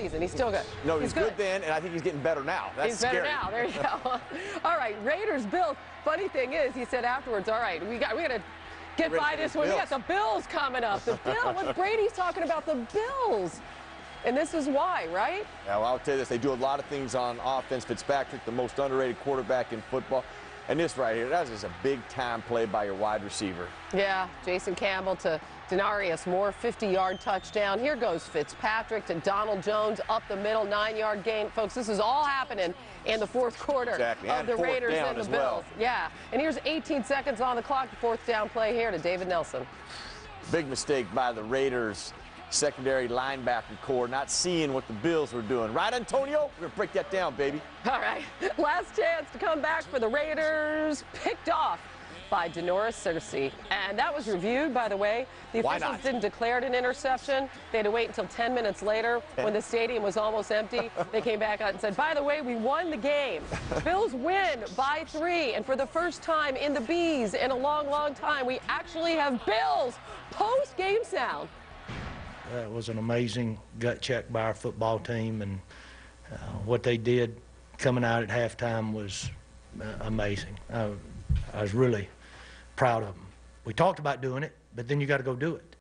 season. He's still good. No, he's good then, and I think he's getting better now. That's He's better scary. now. There you go. All right, Raiders, Bills. Funny thing is, he said afterwards, all right, we got to get by this one. We got the Bills coming up. The Bills. What Brady's talking about the Bills. And this is why, right? Yeah, well, I'll tell you this. They do a lot of things on offense. Fitzpatrick, the most underrated quarterback in football. And this right here, that is a big-time play by your wide receiver. Yeah, Jason Campbell to Denarius Moore, 50-yard touchdown. Here goes Fitzpatrick to Donald Jones up the middle, 9-yard gain. Folks, this is all happening in the fourth quarter of the Raiders and the Bills. Yeah, and here's 18 seconds on the clock. The fourth down play here to David Nelson. Big mistake by the Raiders. Secondary linebacker core not seeing what the Bills were doing. Right, Antonio? We're going to break that down, baby. All right. Last chance to come back for the Raiders. Picked off by Denoris Cersei. And that was reviewed, by the way. The officials didn't declare it an interception. They had to wait until 10 minutes later when the stadium was almost empty. They came back out and said, by the way, we won the game. Bills win by 3. And for the first time in the Bees in a long, long time, we actually have Bills post-game sound. It was an amazing gut check by our football team, and what they did coming out at halftime was amazing. I was really proud of them. We talked about doing it, but then you got to go do it.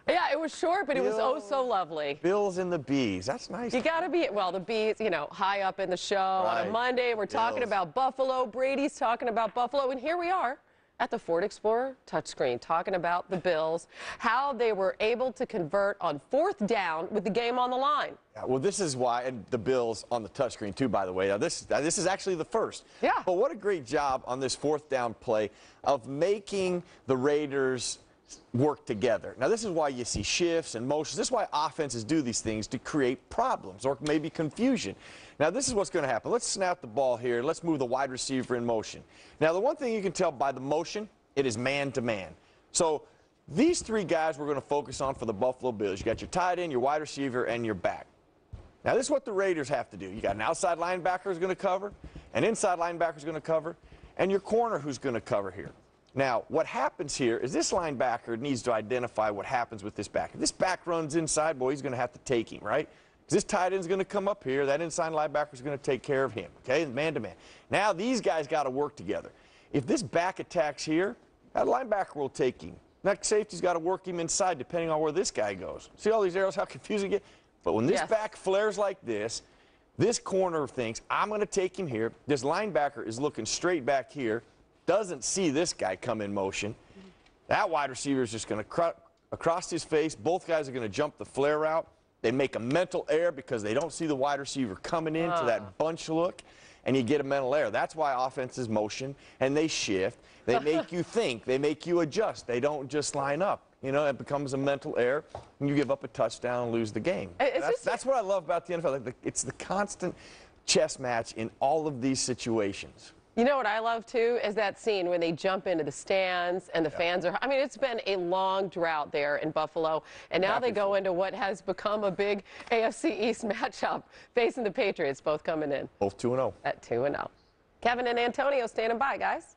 Yeah, it was short, but it was oh so lovely. Bills and the Bees. That's nice. You got to be, well, the Bees, you know, high up in the show on a Monday. We're talking about Buffalo. Brady's talking about Buffalo, and here we are at the Ford Explorer touchscreen, talking about the Bills, how they were able to convert on 4th down with the game on the line. Yeah, well, this is why, and the Bills on the touchscreen too, by the way. Now, this is actually the first. Yeah. But what a great job on this 4th down play of making the Raiders work together. Now, this is why you see shifts and motions. This is why offenses do these things, to create problems or maybe confusion. Now, this is what's going to happen. Let's snap the ball here. Let's move the wide receiver in motion. Now, the one thing you can tell by the motion, it is man-to-man. So these 3 guys we're going to focus on for the Buffalo Bills. You got your tight end, your wide receiver, and your back. Now, this is what the Raiders have to do. You got an outside linebacker who's going to cover, an inside linebacker who's going to cover, and your corner who's going to cover here. Now, what happens here is this linebacker needs to identify what happens with this back. If this back runs inside, boy, he's going to have to take him, right? Because this tight end's going to come up here. That inside linebacker is going to take care of him, okay, man-to-man. Now, these guys got to work together. If this back attacks here, that linebacker will take him. That safety's got to work him inside depending on where this guy goes. See all these arrows, how confusing it gets? But when this back flares like this corner thinks, I'm going to take him here. This linebacker is looking straight back here. Doesn't see this guy come in motion. That wide receiver is just going to cut across his face. Both guys are going to jump the flare route. They make a mental error because they don't see the wide receiver coming into that bunch look, and you get a mental error. That's why offenses motion, and they shift. They make you think. They make you adjust. They don't just line up. You know, it becomes a mental error, and you give up a touchdown and lose the game. That's what I love about the NFL. It's the constant chess match in all of these situations. You know what I love, too, is that scene when they jump into the stands and the fans are, I mean, it's been a long drought there in Buffalo, and now they go into what has become a big AFC East matchup facing the Patriots, both coming in. Both 2-0. At 2-0. Kevin and Antonio standing by, guys.